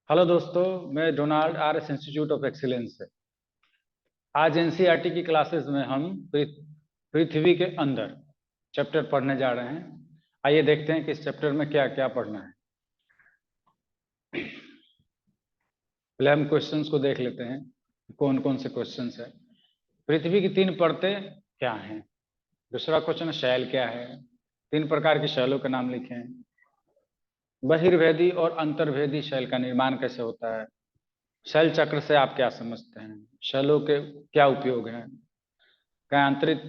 Hello दोस्तों, मैं Donald R S institute of excellence से आज एनसीईआरटी की क्लासेस में हम पृथ्वी के अंदर चैप्टर पढ़ने जा रहे हैं। आइए देखते हैं कि इस चैप्टर में क्या क्या पढ़ना है। पहले हम क्वेश्चंस को देख लेते हैं, कौन कौन से क्वेश्चंस है। पृथ्वी की तीन परतें क्या हैं। दूसरा क्वेश्चन, शैल क्या है। तीन प्रकार की शैलों के नाम लिखे हैं। बहिर्वेदी और अंतर्वेदी शैल का निर्माण कैसे होता है। शैल चक्र से आप क्या समझते हैं। शैलों के क्या उपयोग हैं। आंतरिक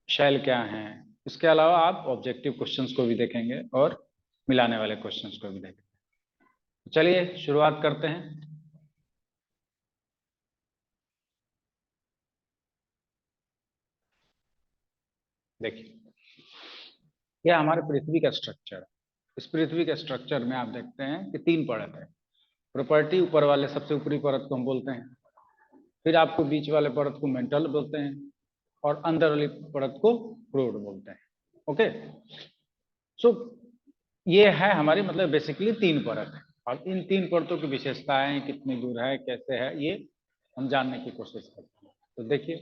शैल क्या हैं। इसके अलावा आप ऑब्जेक्टिव क्वेश्चंस को भी देखेंगे और मिलाने वाले क्वेश्चंस को भी देखेंगे। चलिए शुरुआत करते हैं। देखिए, यह हमारे पृथ्वी का स्ट्रक्चर है। इस पृथ्वी के स्ट्रक्चर में आप देखते हैं कि तीन परत है। प्रॉपर्टी, ऊपर वाले सबसे ऊपरी परत को हम बोलते हैं। फिर आपको बीच वाले परत को मेंटल बोलते हैं और अंदर वाली परत को क्रूड बोलते हैं। ओके, सो ये है हमारी मतलब बेसिकली तीन परत है। और इन तीन परतों की विशेषताएं, कितनी दूर है, कैसे है, ये हम जानने की कोशिश करते हैं। तो देखिए,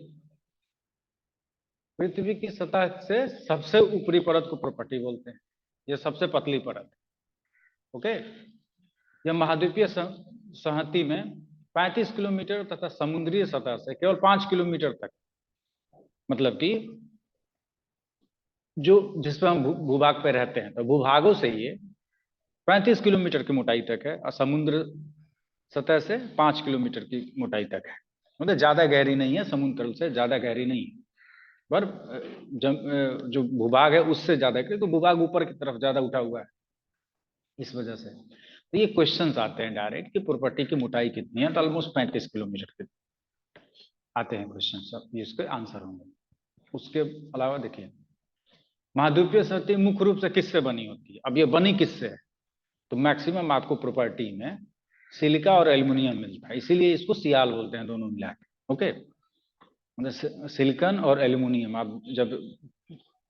पृथ्वी की सतह से सबसे ऊपरी परत को प्रॉपर्टी बोलते हैं। ये सबसे पतली परत है। ओके, यह महाद्वीपीय संहति में 35 किलोमीटर तथा समुद्रीय सतह से केवल 5 किलोमीटर तक, मतलब कि जो जिसपे हम भूभाग पे रहते हैं, तो भूभागों से ये 35 किलोमीटर की मोटाई तक है और समुद्र सतह से 5 किलोमीटर की मोटाई तक है। मतलब ज्यादा गहरी नहीं है, समुद्र तल से ज्यादा गहरी नहीं है, पर जो भूभाग है उससे ज्यादा है, तो भूभाग ऊपर की तरफ ज्यादा उठा हुआ है, इस वजह से। तो ये क्वेश्चंस आते हैं डायरेक्ट कि प्रॉपर्टी की मोटाई कितनी है, तो ऑलमोस्ट 35 किलोमीटर के आते हैं क्वेश्चन। सब ये इसके आंसर होंगे। उसके अलावा देखिए, महाद्वीपीय सतह मुख्य रूप से किससे बनी होती है। अब ये बनी किससे है, तो मैक्सिमम आपको प्रॉपर्टी में सिलिका और एल्युमिनियम मिलता है, इसीलिए इसको सियाल बोलते हैं दोनों मिला के। ओके, मतलब सिलिकॉन और एल्युमिनियम, आप जब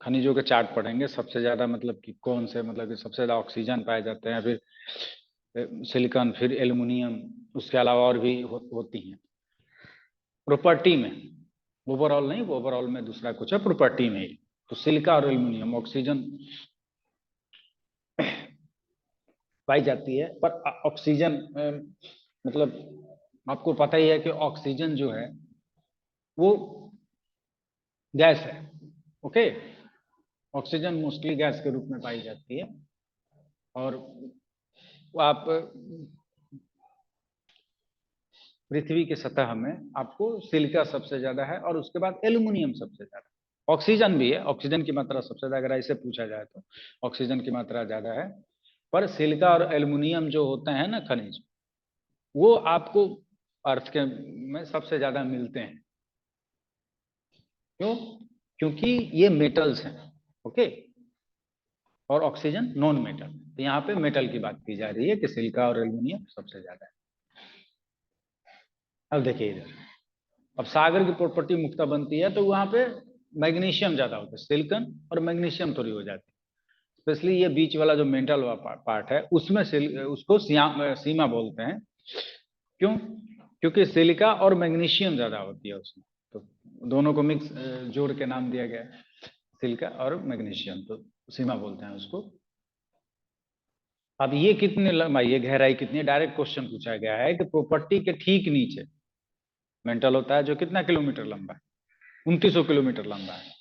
खनिजों के चार्ट पढ़ेंगे, सबसे ज्यादा मतलब कि कौन से, मतलब कि सबसे ज्यादा ऑक्सीजन पाए जाते हैं, फिर सिलिकॉन, फिर एल्युमिनियम, उसके अलावा और भी होती हैं प्रॉपर्टी में। ओवरऑल नहीं, ओवरऑल में दूसरा कुछ है, प्रॉपर्टी में ही। तो सिलिका और एल्युमिनियम ऑक्सीजन पाई जाती है, पर ऑक्सीजन मतलब आपको पता ही है कि ऑक्सीजन जो है वो गैस है। ओके, ऑक्सीजन मोस्टली गैस के रूप में पाई जाती है। और आप पृथ्वी की सतह में आपको सिलिका सबसे ज्यादा है और उसके बाद एल्युमिनियम सबसे ज्यादा। ऑक्सीजन भी है, ऑक्सीजन की मात्रा सबसे ज्यादा, अगर ऐसे पूछा जाए तो ऑक्सीजन की मात्रा ज्यादा है। पर सिलिका और एल्युमिनियम जो होते हैं ना खनिज, वो आपको अर्थ के में सबसे ज्यादा मिलते हैं। क्यों? क्योंकि ये मेटल्स हैं। ओके, और ऑक्सीजन नॉन मेटल। तो यहाँ पे मेटल की बात की जा रही है कि सिलिका और एल्युमिनियम सबसे ज्यादा है। अब देखिए इधर, अब सागर की प्रॉपर्टी मुक्ता बनती है तो वहां पे मैग्नीशियम ज्यादा होता है, सिलिकॉन और मैग्नीशियम थोड़ी हो जाती है। स्पेशली ये बीच वाला जो मेंटल पार्ट है उसमें उसको सीमा बोलते हैं। क्यों? क्योंकि सिलिका और मैग्नीशियम ज्यादा होती है उसमें, तो दोनों को मिक्स जोड़ के नाम दिया गया है, सिलिका और मैग्नीशियम, तो सीमा बोलते हैं उसको। अब ये कितनी लंबाई, ये गहराई कितनी है, डायरेक्ट क्वेश्चन पूछा गया है कि प्रॉपर्टी के ठीक नीचे मेंटल होता है जो कितना किलोमीटर लंबा है, 2900 किलोमीटर लंबा है।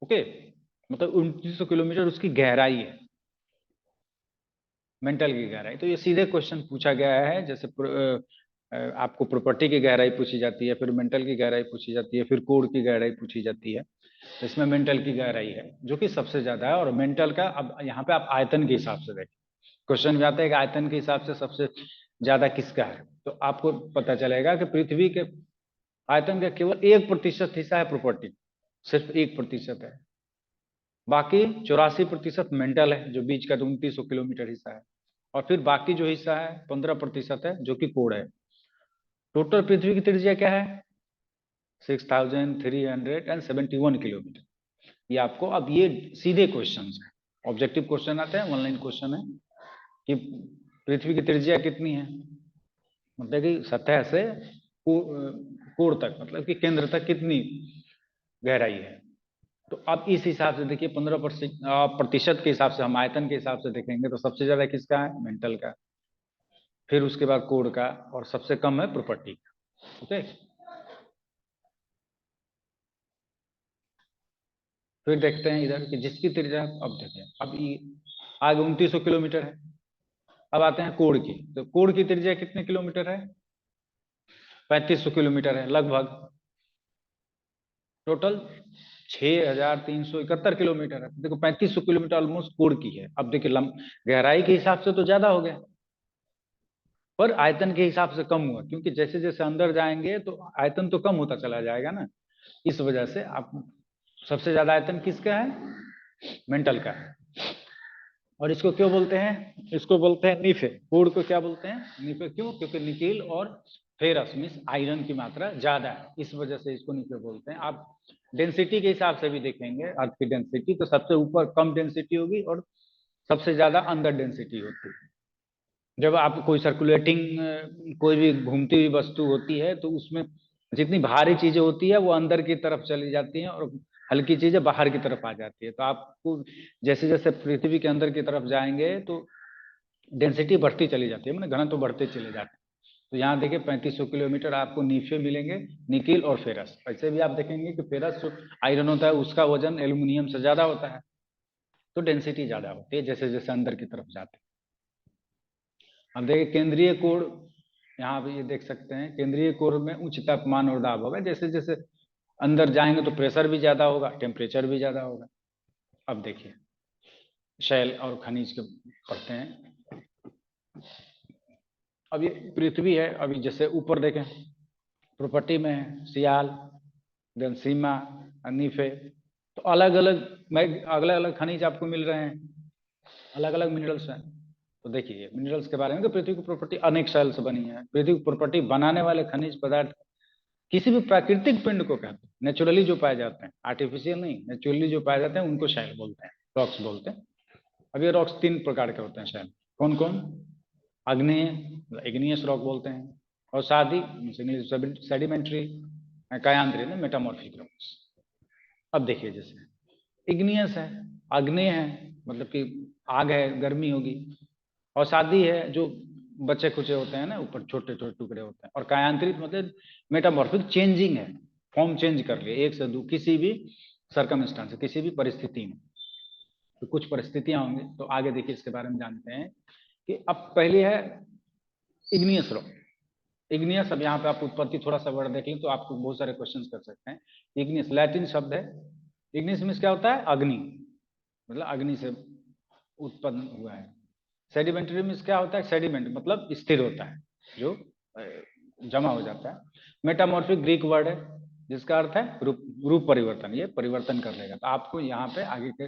ओके, मतलब 2900 किलोमीटर उसकी गहराई है, मेंटल की गहराई। तो ये सीधे क्वेश्चन पूछा गया है, जैसे आपको प्रॉपर्टी की गहराई पूछी जाती है, फिर मेंटल की गहराई पूछी जाती है, फिर कोर की गहराई पूछी जाती है। तो इसमें मेंटल की गहराई है जो कि सबसे ज्यादा है। और मेंटल का, अब यहाँ पे आप आयतन के हिसाब से देखें, क्वेश्चन में आता है कि आयतन के हिसाब से सबसे ज्यादा किसका है, तो आपको पता चलेगा कि पृथ्वी के आयतन का केवल 1% हिस्सा है प्रॉपर्टी, सिर्फ 1% है। बाकी 84% मेंटल है, जो बीच का 2900 किलोमीटर हिस्सा है। और फिर बाकी जो हिस्सा है 15% है, जो कि कोड है। टोटल पृथ्वी की त्रिज्या क्या है? 6371 किलोमीटर। ये आपको, अब ये सीधे क्वेश्चन है, ऑब्जेक्टिव क्वेश्चन आते हैं, ऑनलाइन क्वेश्चन है कि पृथ्वी की त्रिज्या कितनी है, मतलब कि सतह से कोण तक, मतलब कि केंद्र तक कितनी गहराई है। तो अब इस हिसाब से देखिए 15% के हिसाब से हम आयतन के हिसाब से देखेंगे तो सबसे ज्यादा किसका है, मेंटल का, फिर उसके बाद कोड का, और सबसे कम है प्रॉपर्टी का। ओके, फिर देखते हैं इधर कि जिसकी त्रिज्या, अब देखिए अब ये आगे 2900 किलोमीटर है। अब आते हैं कोड की, तो कोड की त्रिज्या कितने किलोमीटर है, 3500 किलोमीटर है लगभग, टोटल 6371 किलोमीटर है। देखो 3500 किलोमीटर ऑलमोस्ट कोड की है। अब देखिए गहराई के हिसाब से तो ज्यादा हो गया, पर आयतन के हिसाब से कम हुआ, क्योंकि जैसे जैसे अंदर जाएंगे तो आयतन तो कम होता चला जाएगा ना। इस वजह से आप सबसे ज्यादा आयतन किसका है, मेंटल का है। और इसको क्यों बोलते हैं, इसको बोलते हैं निफे, कोड को क्या बोलते हैं, निफे। क्यों, क्योंकि निकेल और फेरस मीन्स आयरन की मात्रा ज्यादा है, इस वजह से इसको निफे बोलते हैं। आप डेंसिटी के हिसाब से भी देखेंगे अर्थ की डेंसिटी, तो सबसे ऊपर कम डेंसिटी होगी और सबसे ज्यादा अंदर डेंसिटी होती है। जब आप कोई सर्कुलेटिंग कोई भी घूमती हुई वस्तु होती है तो उसमें जितनी भारी चीजें होती है वो अंदर की तरफ चली जाती हैं और हल्की चीजें बाहर की तरफ आ जाती है। तो आपको जैसे जैसे पृथ्वी के अंदर की तरफ जाएंगे तो डेंसिटी बढ़ती चली जाती है, मतलब घनत्व तो बढ़ते चले जाते हैं। तो यहाँ देखिए 3500 किलोमीटर आपको नीफे मिलेंगे, निकिल और फेरस। ऐसे भी आप देखेंगे कि फेरस जो आयरन होता है उसका वजन एल्यूमिनियम से ज्यादा होता है, तो डेंसिटी ज्यादा होती है जैसे जैसे अंदर की तरफ जाते हैं। अब देखिए केंद्रीय कोण, यहाँ पे ये देख सकते हैं केंद्रीय कोण में उच्च तापमान और दाब होगा, जैसे जैसे अंदर जाएंगे तो प्रेशर भी ज्यादा होगा, टेम्परेचर भी ज्यादा होगा। अब देखिए शैल और खनिज के पढ़ते हैं। अब ये पृथ्वी है, अभी जैसे ऊपर देखें प्रॉपर्टी में है सियाल, देन सीमा, अनीफे, तो अलग अलग अलग अलग खनिज आपको मिल रहे हैं, अलग अलग मिनरल्स हैं। तो देखिए मिनरल्स के बारे में कि पृथ्वी की प्रॉपर्टी अनेक शैल से बनी है। पृथ्वी की प्रॉपर्टी बनाने वाले खनिज पदार्थ किसी भी प्राकृतिक पिंड को कहते हैं, नेचुरली जो पाए जाते हैं, आर्टिफिशियल नहीं, नेचुरली जो पाए जाते हैं उनको शैल बोलते हैं, रॉक्स बोलते हैं। अब ये रॉक्स 3 प्रकार के होते हैं शैल, कौन कौन, अग्नेय, इग्नियस रॉक बोलते हैं, और सादी सेडिमेंट्री, कायांद्री ने मेटामॉर्फिक रॉक्स। अब देखिए जैसे इग्नियस है, आग्नेय है, मतलब कि आग है, गर्मी होगी, और सादी है जो बचे खुचे होते हैं ना, ऊपर छोटे छोटे टुकड़े होते हैं, और कायांतरित मतलब मेटामॉर्फिक, चेंजिंग है, फॉर्म चेंज कर लिए एक से दो किसी भी सरकमस्टांस, किसी भी परिस्थिति में। तो कुछ परिस्थितियां होंगी, तो आगे देखिए इसके बारे में जानते हैं कि अब पहली है इग्नियस रॉक। इग्नियस, अब यहाँ पे आप उत्पत्ति थोड़ा सा वर्ड देख लें तो आपको बहुत सारे क्वेश्चन कर सकते हैं। इग्नियस लैटिन शब्द है, इग्नियस मीन्स क्या होता है, अग्नि, मतलब अग्नि से उत्पन्न हुआ है। सेडिमेंट्री मीन्स क्या होता है, सेडिमेंट मतलब स्थिर होता है, जो जमा हो जाता है। मेटामॉर्फिक ग्रीक वर्ड है जिसका अर्थ है रूप परिवर्तन, ये परिवर्तन कर लेगा। तो आपको यहाँ पे आगे के,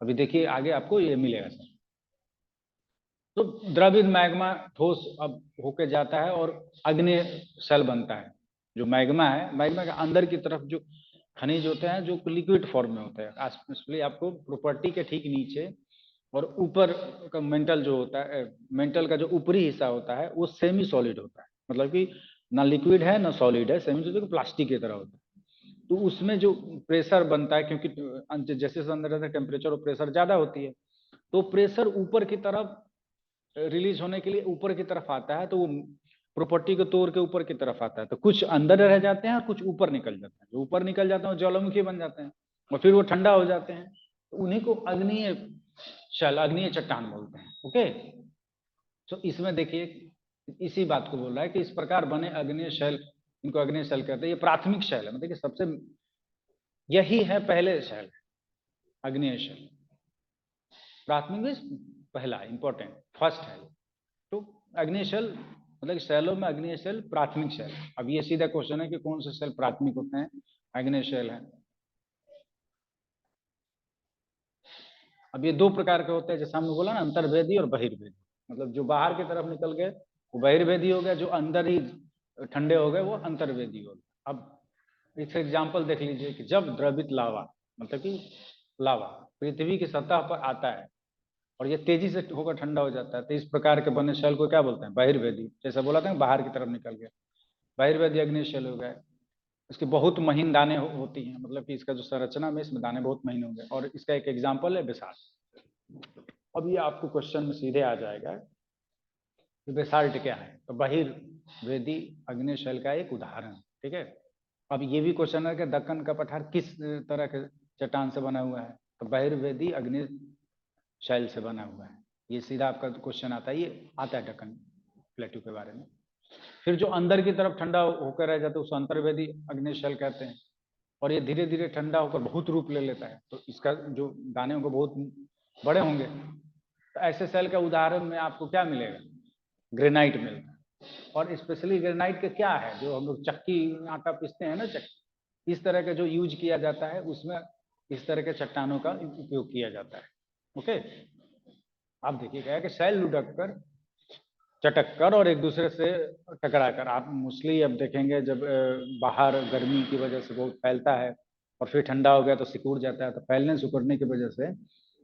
अभी देखिए आगे आपको ये मिलेगा सर। तो द्रवित मैग्मा ठोस अब होके जाता है और अग्नि सेल बनता है। जो मैग्मा है, मैग्मा के अंदर की तरफ जो खनिज होते हैं जो लिक्विड फॉर्म में होते हैं, इसलिए आपको प्रॉपर्टी के ठीक नीचे और ऊपर का मेंटल जो होता है, मेंटल का जो ऊपरी हिस्सा होता है वो सेमी सॉलिड होता है, मतलब कि ना लिक्विड है ना सॉलिड है, सेमी सॉलिड प्लास्टिक की तरह होता है। तो उसमें जो प्रेशर बनता है, क्योंकि जैसे जैसे अंदर रहता है टेम्परेचर और प्रेशर ज्यादा होती है, तो प्रेशर ऊपर की तरफ रिलीज होने के लिए ऊपर की तरफ आता है, तो वो प्रॉपर्टी को तोड़ के ऊपर की तरफ आता है, तो कुछ अंदर रह जाते हैं और कुछ ऊपर निकल जाते हैं। जो ऊपर निकल जाते हैं वो ज्वालामुखी बन जाते हैं और फिर वो ठंडा हो जाते हैं, तो उन्हीं को अग्निय शैल, अग्निय चट्टान बोलते हैं। ओके, तो इसमें देखिए इसी बात को बोल रहा है कि इस प्रकार बने अग्निय शैल, इनको अग्निय शैल कहते हैं। ये प्राथमिक शैल है, मतलब कि सबसे यही है पहले शैल, अग्निय शैल प्राथमिक, पहला इंपॉर्टेंट फर्स्ट है। तो अग्निय शैल मतलब शैलों में अग्निय शैल प्राथमिक शैल। अब ये सीधा क्वेश्चन है कि कौन से शैल प्राथमिक होते हैं, अग्निय शैल है। अब ये 2 प्रकार के होते हैं, जैसे हमने बोला ना, अंतर्भेदी और बहिर्भेदी। मतलब जो बाहर की तरफ निकल गए वो बहिर्भेदी हो गया, जो अंदर ही ठंडे हो गए वो अंतर्भेदी हो गए। अब इस एग्जाम्पल देख लीजिए कि जब द्रवित लावा, मतलब कि लावा पृथ्वी की सतह पर आता है और ये तेजी से होकर ठंडा हो जाता है। तो इस प्रकार के बने शैल को क्या बोलते हैं? बहिर्वेदी। जैसा बोला था बाहर की तरफ निकल गया, बहिर्वेदी अग्नेय शैल हो गया। इसकी बहुत महीन दाने होती हैं, मतलब कि इसका जो संरचना में इसमें दाने बहुत महीन होंगे। और इसका एक एग्जाम्पल है बेसाल्ट। अब ये आपको क्वेश्चन में सीधे आ जाएगा कि बेसाल्ट क्या है। तो बहिर्वेदी अग्नेय शैल का एक उदाहरण, ठीक है। अब ये भी क्वेश्चन है कि दक्कन का पठार किस तरह के चट्टान से बना हुआ है? तो बहिर्वेदी अग्नेय शैल से बना हुआ है। ये सीधा आपका क्वेश्चन आता है, ये आता है दक्कन प्लेटू के बारे में। फिर जो अंदर की तरफ ठंडा होकर रह जाता है उसको अंतर्वेदी अग्नेय शैल कहते हैं। और ये धीरे धीरे ठंडा होकर बहुत रूप ले लेता है, तो इसका जो दाने होंगे बहुत बड़े होंगे। तो ऐसे सेल का उदाहरण में आपको क्या मिलेगा? ग्रेनाइट मिलता है। और स्पेशली ग्रेनाइट के क्या है, जो हम लोग चक्की आटा पीसते हैं ना, चक्की, इस तरह का जो यूज किया जाता है उसमें इस तरह के चट्टानों का उपयोग किया जाता है। ओके, आप देखिएगा कि सेल लुढ़क कर, चटक कर और एक दूसरे से टकरा कर, आप मोस्टली अब देखेंगे जब बाहर गर्मी की वजह से बहुत फैलता है और फिर ठंडा हो गया तो सिकुड़ जाता है। तो फैलने सिकुड़ने की वजह से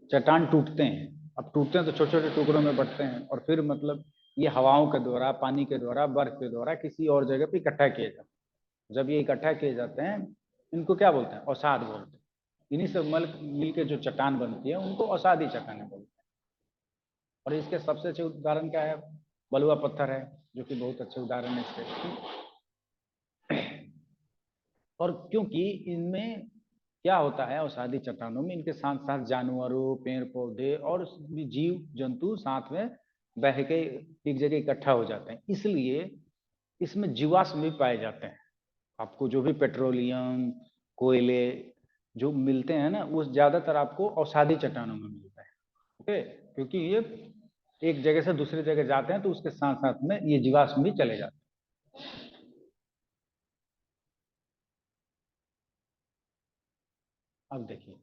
चट्टान टूटते हैं। अब टूटते हैं तो छोटे छोटे टुकड़ों में बढ़ते हैं और फिर मतलब ये हवाओं के द्वारा, पानी के द्वारा, बर्फ के द्वारा किसी और जगह पे इकट्ठा किए जाते हैं। जब ये इकट्ठा किए जाते हैं इनको क्या बोलते हैं? अवसाद बोलते हैं। इन्हीं से मिल के जो चट्टान बनती है उनको अवसादी चट्टाने बोलते हैं। और इसके सबसे अच्छे उदाहरण क्या है? बलुआ पत्थर है, जो कि बहुत अच्छे उदाहरण है इसके। और क्योंकि इनमें क्या होता है, अवसादी चट्टानों में इनके साथ साथ जानवरों, पेड़ पौधे और जीव जंतु साथ में बह के एक जगह इकट्ठा हो जाते हैं, इसलिए इसमें जीवाश्म भी पाए जाते हैं। आपको जो भी पेट्रोलियम, कोयले जो मिलते हैं ना, वो ज्यादातर आपको अवसादी चट्टानों में मिलता है। ओके, क्योंकि ये एक जगह से दूसरी जगह जाते हैं तो उसके साथ साथ में ये जीवाश्म भी चले जाते हैं। अब देखिए,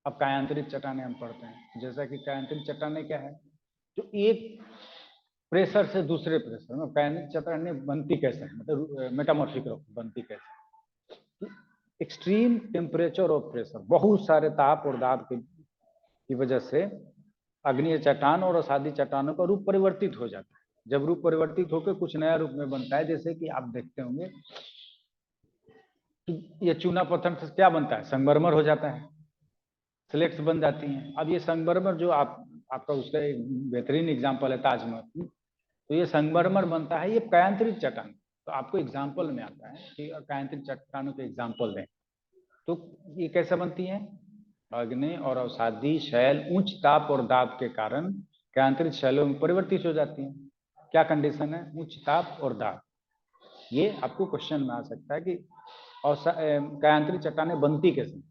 अब कायांतरित चट्टानें हम पढ़ते हैं। जैसा कि कायांतरित चट्टानें क्या है, जो एक प्रेशर से दूसरे प्रेशर में, कायांतरित चट्टानें बनती कैसे है, मतलब मेटामॉर्फिक रॉक बनती कैसे? एक्सट्रीम टेम्परेचर ऑफ प्रेशर, बहुत सारे ताप और दाब की वजह से अग्नीय चट्टान और अवसादी चट्टानों का रूप परिवर्तित हो जाता है। जब रूप परिवर्तित होकर कुछ नया रूप में बनता है, जैसे कि आप देखते होंगे कि ये चूना पत्थर से क्या बनता है? संगमरमर हो जाता है, स्लेट्स बन जाती हैं। अब ये संगमरमर जो आपका उसका एक बेहतरीन एग्जांपल है ताजमहल। तो ये संगमरमर बनता है, ये कायांतरित चट्टान। तो आपको एग्जांपल में आता है कि कायांतरित चट्टानों के एग्जांपल दें। तो ये कैसे बनती है? अग्नि और अवसादी शैल उच्च ताप और दाब के कारण कायांतरित शैलों में परिवर्तित हो जाती हैं। क्या कंडीशन है? उच्च ताप और दाब। ये आपको क्वेश्चन में आ सकता है कि कायांतरित चट्टानें बनती कैसे?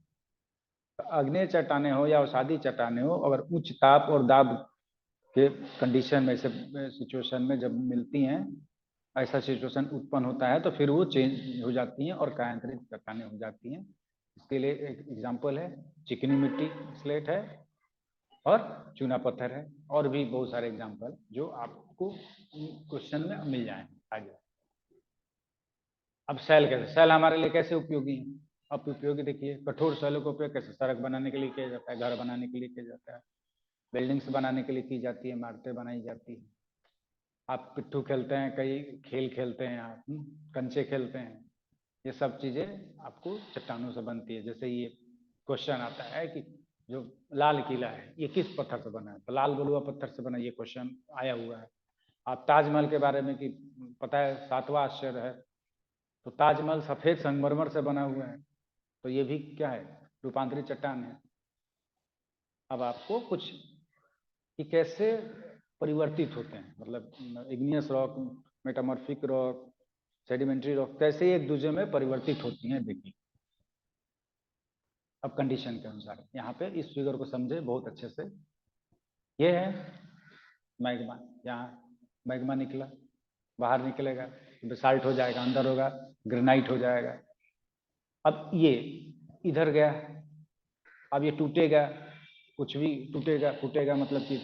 अग्नेय चट्टानें हो या अवसादी चट्टानें हो, अगर उच्च ताप और दाब के कंडीशन में, ऐसे सिचुएशन में जब मिलती हैं, ऐसा सिचुएशन उत्पन्न होता है तो फिर वो चेंज हो जाती हैं और कायांतरित चट्टानें हो जाती हैं। इसके लिए एक एग्जांपल है चिकनी मिट्टी, स्लेट है, और चूना पत्थर है। और भी बहुत सारे एग्जांपल जो आपको क्वेश्चन में मिल जाएंगे आगे। अब सेल कैसे, सेल हमारे लिए कैसे उपयोगी है? अब उपयोगी देखिए, कठोर सेलों का उपयोग कैसे? सड़क बनाने के लिए किया जाता है, घर बनाने के लिए किया जाता है, बिल्डिंग्स बनाने के लिए की जाती है, इमारतें बनाई जाती है। आप पिट्ठू खेलते हैं, कई खेल खेलते हैं आप, कंचे खेलते हैं, ये सब चीजें आपको चट्टानों से बनती है। जैसे ये क्वेश्चन आता है कि जो लाल किला है ये किस पत्थर से बना है? तो लाल बलुआ पत्थर से बना, ये क्वेश्चन आया हुआ है। आप ताजमहल के बारे में कि पता है, 7वां आश्चर्य है, तो ताजमहल सफेद संगमरमर से बना हुआ है, तो ये भी क्या है? रूपांतरित चट्टान है। अब आपको कुछ कि कैसे परिवर्तित होते हैं, मतलब igneous rock, metamorphic rock, sedimentary rock कैसे एक दूसरे में परिवर्तित होती हैं, देखिए। अब कंडीशन के अनुसार यहाँ पे इस फिगर को समझे बहुत अच्छे से। ये है मैग्मा, यहाँ मैग्मा निकला, बाहर निकलेगा, बेसाल्ट हो जाएगा, अंदर होगा ग्रेनाइट हो जाएगा। अब ये इधर गया, अब ये टूटेगा, कुछ भी टूटेगा, फूटेगा, मतलब कि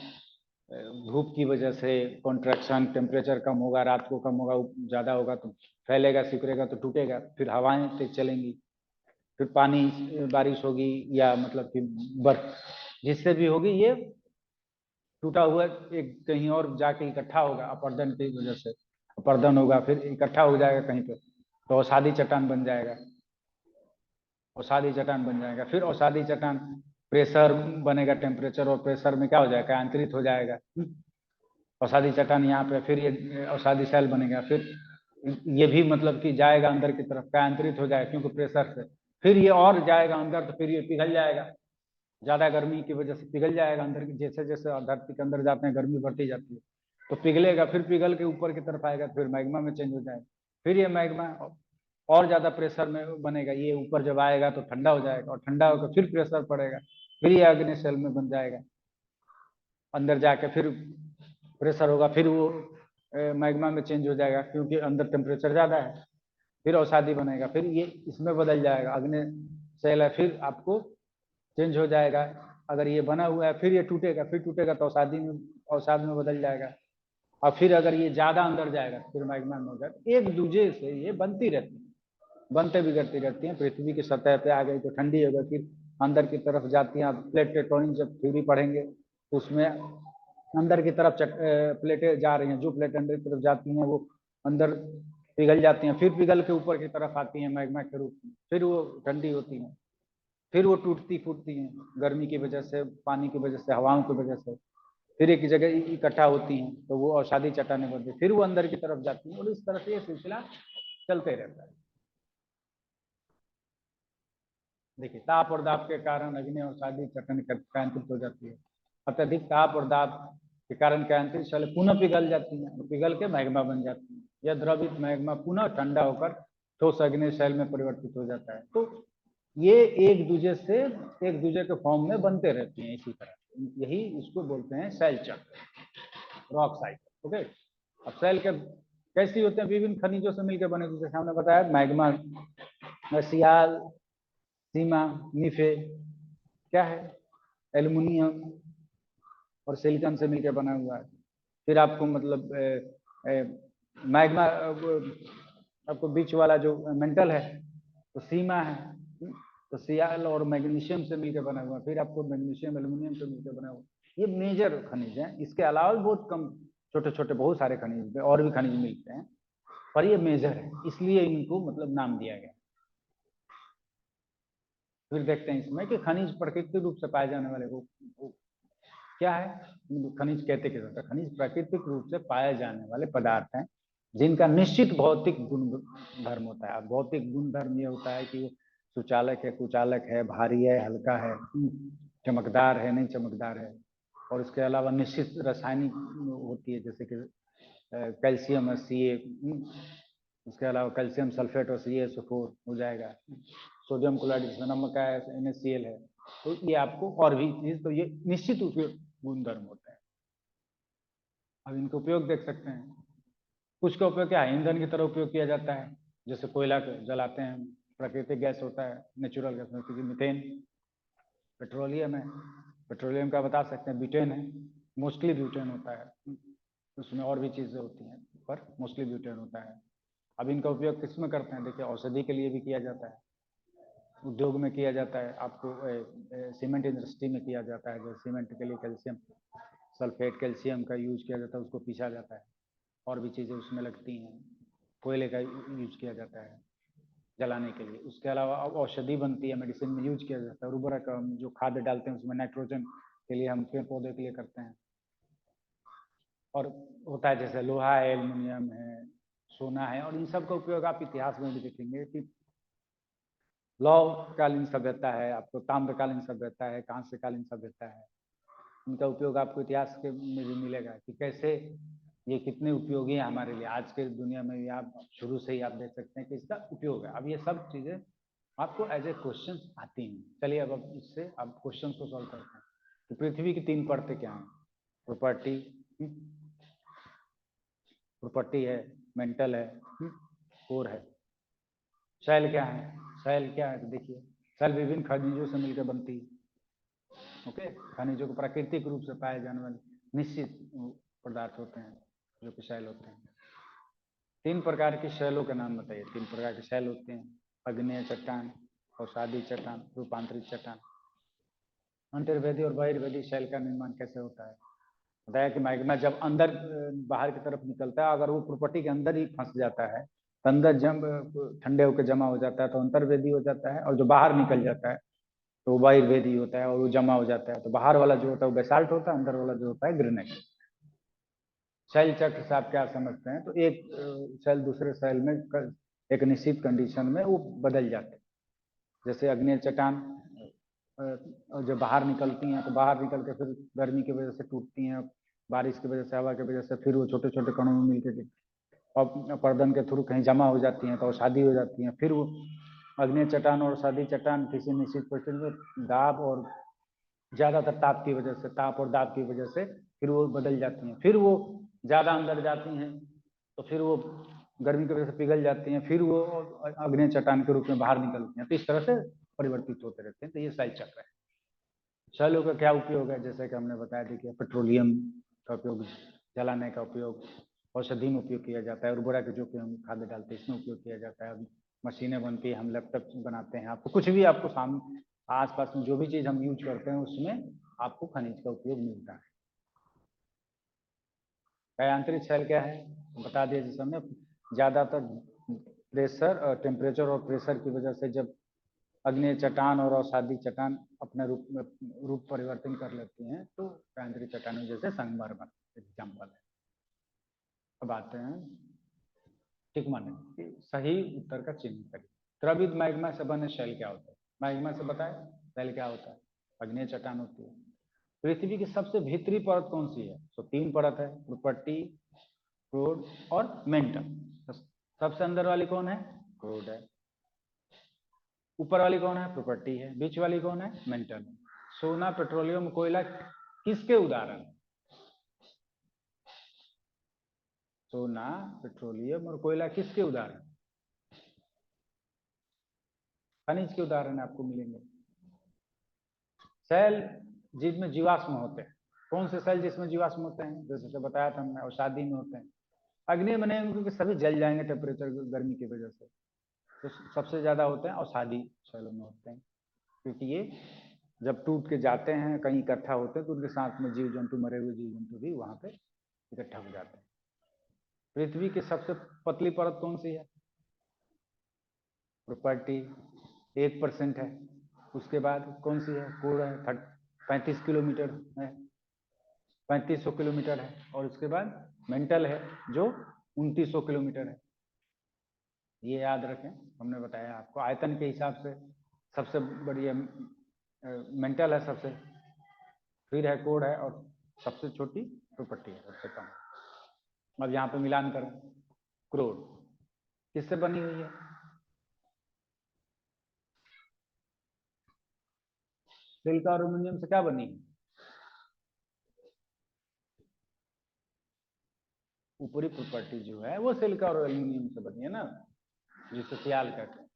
धूप की वजह से कॉन्ट्रैक्शन, टेम्परेचर कम होगा, रात को कम होगा, ज़्यादा होगा तो फैलेगा, सिकुड़ेगा तो टूटेगा। फिर हवाएं तेज चलेंगी, फिर पानी बारिश होगी, या मतलब कि बर्फ जिससे भी होगी, ये टूटा हुआ एक कहीं और जाके इकट्ठा होगा अपर्दन की वजह से, अपर्दन होगा फिर इकट्ठा हो जाएगा कहीं पे, तो अवसादी चट्टान बन जाएगा, अवसादी चट्टान बन जाएगा। फिर अवसादी चट्टान प्रेशर बनेगा, टेम्परेचर और प्रेशर में क्या हो जाएगा, कायांतरित हो जाएगा अवसादी चट्टान यहाँ पे, फिर ये अवसादी सेल बनेगा, फिर ये भी मतलब कि जाएगा अंदर की तरफ, कायांतरित हो जाएगा क्योंकि प्रेशर से, फिर ये और जाएगा अंदर, तो फिर ये पिघल जाएगा, ज्यादा गर्मी की वजह से पिघल जाएगा अंदर की, जैसे जैसे धरती के अंदर जाते हैं गर्मी बढ़ती जाती है तो पिघलेगा, फिर पिघल के ऊपर की तरफ आएगा, फिर मैग्मा में चेंज हो जाएगा, फिर ये मैग्मा और ज्यादा प्रेशर में बनेगा, ये ऊपर जब आएगा तो ठंडा हो जाएगा, और ठंडा होकर फिर प्रेशर पड़ेगा, फिर ये अग्नि सेल में बन जाएगा, अंदर जाके फिर प्रेशर होगा, फिर वो मैग्मा में चेंज हो जाएगा क्योंकि अंदर टेम्परेचर ज्यादा है, फिर अवसादी बनेगा, फिर ये इसमें बदल जाएगा, अग्नि सेल है, फिर आपको चेंज हो जाएगा, अगर ये बना हुआ है फिर ये टूटेगा, फिर टूटेगा तो अवसादी में, अवसाद में बदल जाएगा, और फिर अगर ये ज्यादा अंदर जाएगा फिर मैग्मा में हो जाएगा। एक दूसरे से ये बनती रहती है, बनते बिगड़ती रहती हैं। पृथ्वी की सतह पे आ गई तो ठंडी हो गई, फिर अंदर की तरफ जाती हैं। प्लेट टेक्टोनिक जब थ्योरी पढ़ेंगे तो उसमें अंदर की तरफ प्लेटें जा रही हैं, जो प्लेट अंदर की तरफ जाती हैं वो अंदर पिघल जाती हैं, फिर पिघल के ऊपर की तरफ आती हैं मैग्मा के रूप में, फिर वो ठंडी होती हैं, फिर वो टूटती फूटती हैं गर्मी की वजह से, पानी की वजह से, हवाओं की वजह से, फिर एक जगह इकट्ठा होती हैं तो वो अवसादी चट्टानें बनती हैं, फिर वो अंदर की तरफ जाती हैं, और इस तरह से ये सिलसिला चलते रहता है। देखिए ताप और दाब के कारण अग्नि और अवसादी चट्टान कायांतरित हो जाती है। अत्यधिक ताप और दाब के कारण कायांतरित शैलें पुनः पिघल जाती हैं और पिघल के मैग्मा बन जाती हैं। यह द्रवित मैग्मा पुनः ठंडा होकर ठोस अग्नि शैल में परिवर्तित हो जाता है। तो ये एक दूसरे के फॉर्म में बनते रहती हैं इसी तरह, यही इसको बोलते हैं शैल चक्र, रॉक साइकिल। ओके, अब शैल के कैसी होते हैं, विभिन्न खनिजों से मिलकर बने, जैसे हमने बताया मैग्मा, सियाल, सीमा, निफे क्या है, एल्युमिनियम और सिलिकॉन से मिलकर बना हुआ है। फिर आपको मतलब मैग्मा आपको बीच वाला जो मेंटल है तो सीमा है, तो सियाल और मैग्नीशियम से मिलकर बना हुआ। फिर आपको मैग्नीशियम एल्युमिनियम से मिलकर बना हुआ। ये मेजर खनिज हैं, इसके अलावा भी बहुत कम छोटे छोटे बहुत सारे खनिज और भी खनिज मिलते हैं, पर ये मेजर है इसलिए इनको मतलब नाम दिया गया। फिर देखते हैं इसमें कि खनिज प्राकृतिक रूप से पाए जाने वाले वो क्या है, खनिज कहते किसे होता है, खनिज प्राकृतिक रूप से पाए जाने वाले पदार्थ हैं जिनका निश्चित भौतिक गुण धर्म होता है। भौतिक गुण धर्म ये होता है कि वो सुचालक है, कुचालक है, भारी है, हल्का है, चमकदार है, नहीं चमकदार है, और इसके अलावा निश्चित रासायनिक होती है, जैसे कि कैल्शियम और सी, इसके अलावा कैल्शियम सल्फेट और CaSO4 हो जाएगा, सोडियम क्लोराइड जिसमें नमक का है, NaCl है, तो ये आपको और भी चीज, तो ये निश्चित उपयोग गुणधर्म होता है। अब इनका उपयोग देख सकते हैं, कुछ का उपयोग क्या है, ईंधन की तरह उपयोग किया जाता है, जैसे कोयला जलाते हैं, प्राकृतिक गैस होता है, नेचुरल गैस में क्योंकि मीथेन, पेट्रोलियम है, पेट्रोलियम का बता सकते हैं, ब्यूटेन है, मोस्टली ब्यूटेन होता है, उसमें और भी चीजें होती हैं पर मोस्टली ब्यूटेन होता है। अब इनका उपयोग किस में करते हैं, देखिए औषधि के लिए भी किया जाता है, उद्योग में किया जाता है, आपको सीमेंट इंडस्ट्री में किया जाता है, जैसे सीमेंट के लिए कैल्शियम सल्फेट, कैल्शियम का यूज किया जाता है, उसको पीसा जाता है, और भी चीज़ें उसमें लगती हैं, कोयले का यूज किया जाता है जलाने के लिए। उसके अलावा औषधि बनती है, मेडिसिन में यूज किया जाता है, उर्वरक जो खाद डालते हैं उसमें नाइट्रोजन के लिए, हम पेड़ पौधे के लिए करते हैं। और होता है जैसे लोहा है, एल्युमिनियम है, सोना है, और इन सब का उपयोग आप इतिहास में भी देखेंगे कि लौह कालीन सभ्यता है, आपको ताम्रकालीन सभ्यता है, कांस्यकालीन सभ्यता है, इनका उपयोग आपको इतिहास के में भी मिलेगा कि कैसे ये कितने उपयोगी है हमारे लिए। आज के दुनिया में भी आप शुरू से ही आप देख सकते हैं कि इसका उपयोग है। अब ये सब चीजें आपको एज ए क्वेश्चन आती हैं। चलिए अब इससे आप क्वेश्चन को सॉल्व करते हैं। तो पृथ्वी की 3 परतें क्या हैं, प्रॉपर्टी, प्रॉपर्टी है, मेंटल है, कोर है। शैल क्या है, शैल क्या है, तो देखिए शैल विभिन्न खनिजों से मिलकर बनती है। ओके, खनिजों को प्राकृतिक रूप से पाए जाने वाले निश्चित पदार्थ होते हैं जो कि शैल होते हैं। 3 प्रकार की शैलों के नाम बताइए। 3 प्रकार के शैल होते हैं, अग्नेय चट्टान, अवसादी चट्टान, रूपांतरित चट्टान। अंतर्वेदी और बहिर्वेदी शैल का निर्माण कैसे होता है, बताया कि मैग्मा जब अंदर बाहर की तरफ निकलता है, अगर वो प्रॉपर्टी के अंदर ही फंस जाता है तो अंदर जम ठंडे होकर जमा हो जाता है तो अंतर्वेदी हो जाता है, और जो बाहर निकल जाता है तो वो बहिर्वेदी होता है और वो जमा हो जाता है। तो बाहर वाला जो होता है वो बेसाल्ट होता है, अंदर वाला जो होता है ग्रेनाइट। सेल चक्र से आप क्या समझते हैं? तो एक सेल दूसरे सेल में एक निश्चित कंडीशन में वो बदल जाते हैं। जैसे अग्नेय चट्टान जब बाहर निकलती हैं तो बाहर निकल के फिर गर्मी की वजह से टूटती हैं, बारिश की वजह से, हवा की वजह से, फिर वो छोटे छोटे कणों में मिलकर और पर्दन के थ्रू कहीं जमा हो जाती हैं तो शादी हो जाती हैं। फिर वो अग्नेय चट्टान और शादी चट्टान किसी निश्चित परिस्थिति में दाब और ज़्यादातर ताप की वजह से, ताप और दाब की वजह से फिर वो बदल जाती हैं। फिर वो ज़्यादा अंदर जाती हैं तो फिर वो गर्मी की वजह से पिघल जाती हैं, फिर वो अग्नि चट्टान के रूप में बाहर निकलती हैं। तो इस तरह से परिवर्तित होते रहते हैं। तो ये सेल चक्र है। सेलों का क्या उपयोग है? जैसे कि हमने बताया, देखिए पेट्रोलियम का उपयोग, जलाने का उपयोग, औषधि में उपयोग किया जाता है, उर्वरक जो कि हम खाद्य डालते हैं इसमें उपयोग किया जाता है। अभी मशीनें बनती है, हम लैपटॉप बनाते हैं, आपको कुछ भी आपको सामने आसपास में जो भी चीज़ हम यूज करते हैं उसमें आपको खनिज का उपयोग मिलता है। आंतरिक सेल क्या है बता दिया। जैसे हमने ज़्यादातर प्रेशर और टेम्परेचर और प्रेशर की वजह से जब अग्नि चट्टान और अवसादी चट्टान अपने रूप परिवर्तन कर लेती हैं तो आंतरिक चट्टानों जैसे संगमरमर एग्जाम्पल है। अब आते हैं ठीक माने कि सही उत्तर का चिन्ह करिए। द्रवित मैग्मा से बने शेल क्या होता है? मैग्मा से बताए शेल क्या होता है? अग्नि चट्टान होती है। पृथ्वी की सबसे भीतरी परत कौन सी है? तो 3 परत है, प्रोपर्टी, क्रूड और मेंटल। सबसे अंदर वाली कौन है? क्रूड है। ऊपर वाली कौन है? प्रॉपर्टी है। बीच वाली कौन है? मेंटल। सोना, पेट्रोलियम, कोयला किसके उदाहरण? सोना, पेट्रोलियम और कोयला किसके उदाहरण? खनिज के उदाहरण आपको मिलेंगे। सेल जिसमें जीवाश्म होते हैं, कौन से सेल जिसमें जीवाश्म होते हैं? जैसे बताया था हमने, औषधि में होते हैं। अग्नि बनेंगे क्योंकि सभी जल जाएंगे टेम्परेचर गर्मी की वजह से। तो सबसे ज्यादा होते हैं औषधि सेलों में होते हैं, क्योंकि ये जब टूट के जाते हैं कहीं इकट्ठा होते हैं तो उनके साथ में जीव जंतु, मरे हुए जीव जंतु भी वहां पे इकट्ठा हो जाते हैं। पृथ्वी की सबसे पतली परत कौन सी है? प्रॉपर्टी, 1% है। उसके बाद कौन सी है? कोर है, 35 किलोमीटर है, 3500 किलोमीटर है। और उसके बाद मेंटल है जो 2900 किलोमीटर है। ये याद रखें, हमने बताया आपको आयतन के हिसाब से सबसे बड़ी मेंटल है, सबसे फिर है कोड है, और सबसे छोटी प्रॉपर्टी है, सबसे कम। अब यहाँ पे मिलान करें, क्रोड किससे बनी हुई है? सिल्का और एल्यूमिनियम से क्या बनी है? ऊपरी प्रॉपर्टी जो है वो सिल्का और एल्यूमिनियम से बनी है ना, जिसे सियाल कहते हैं।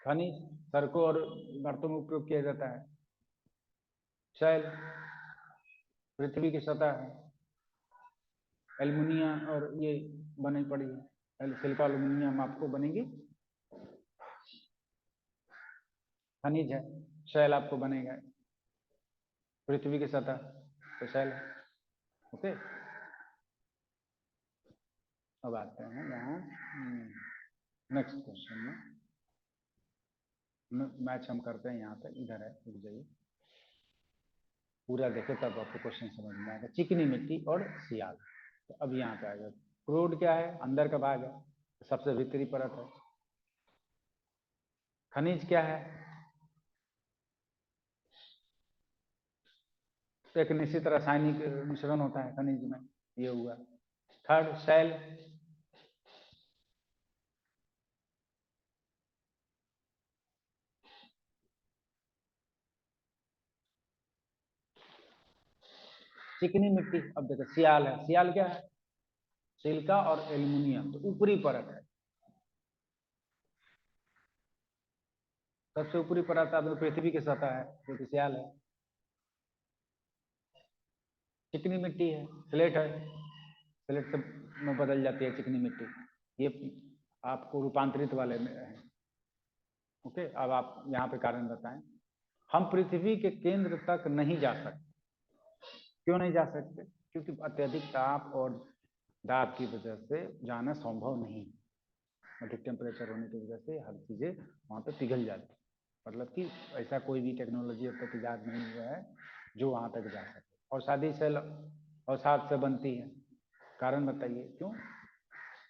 खनिज सड़कों और बर्तनों में उपयोग किया जाता है। शैल पृथ्वी की सतह है। एल्युमिनियम और ये बनी पड़ी है, सिल्का एल्युमिनियम आपको बनेगी खनिज है। शैल आपको बनेगा पृथ्वी की सतह, तो शैल है। ओके, अब आते हैं यहाँ नेक्स्ट क्वेश्चन में। मैच हम करते हैं यहाँ पे, इधर है, रुक जाइए, पूरा देखे तब आपको क्वेश्चन समझ में आएगा। चिकनी मिट्टी और सियाल। तो अब यहाँ पे आएगा क्रूड क्या है? अंदर का भाग है, सबसे भीतरी परत है। खनिज क्या है? तो एक निश्चित रासायनिक मिश्रण होता है खनिज में, ये हुआ। थर्ड सेल, चिकनी मिट्टी। अब देखो सियाल है, सियाल क्या है? सिल्का और एल्युमिनियम, तो ऊपरी परत है, सबसे ऊपरी परत अब पृथ्वी की सतह है जो कि सियाल है। चिकनी मिट्टी है, स्लेट है, स्लेट से में बदल जाती है चिकनी मिट्टी। ये आपको रूपांतरित वाले में है। ओके, अब आप यहाँ पे कारण बताएं। हम पृथ्वी के केंद्र तक नहीं जा सकते। क्यों नहीं जा सकते? क्योंकि अत्यधिक ताप और दाब की वजह से जाना संभव नहीं। अधिक टेम्परेचर होने की वजह से हर चीज़ें वहाँ पे पिघल जाती है। मतलब कि ऐसा कोई भी टेक्नोलॉजी अब तक ईजाद नहीं हुआ है जो वहाँ तक जा सके। और शादी सेल अवसाद से बनती है। कारण बताइए क्यों?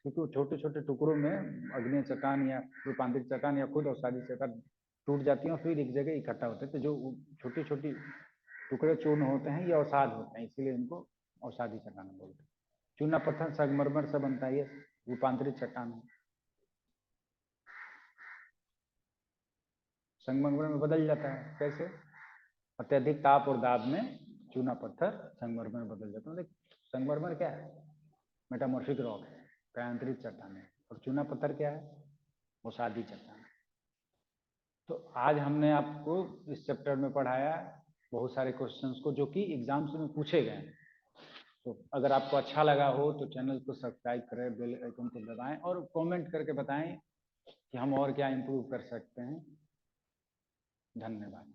क्योंकि वो छोटे छोटे टुकड़ों में अग्नि चट्टान या रूपांतरित चट्टान या खुद अवसादी चट्टान टूट जाती हैं और फिर एक जगह इकट्ठा होते हैं। तो जो छोटी छोटी टुकड़े चूर्ण होते हैं ये अवसाद होते हैं, इसीलिए इनको अवसादी चट्टान बोलते हैं। चूना पत्थर संगमरमर से बनता है, ये रूपांतरित चट्टान है। संगमरमर में बदल जाता है कैसे? अत्यधिक ताप और दाब में चूना पत्थर संगमरमर में बदल जाता है। संगमरमर क्या है? मेटामॉर्फिक रॉक है, कायांतरित चट्टान है। और चूना पत्थर क्या है? अवसादी चट्टान। तो आज हमने आपको इस चैप्टर में पढ़ाया बहुत सारे क्वेश्चंस को जो कि एग्जाम्स में पूछे गए हैं। तो अगर आपको अच्छा लगा हो तो चैनल को सब्सक्राइब करें, बेल आइकन को दबाएं और कमेंट करके बताएं कि हम और क्या इम्प्रूव कर सकते हैं। धन्यवाद।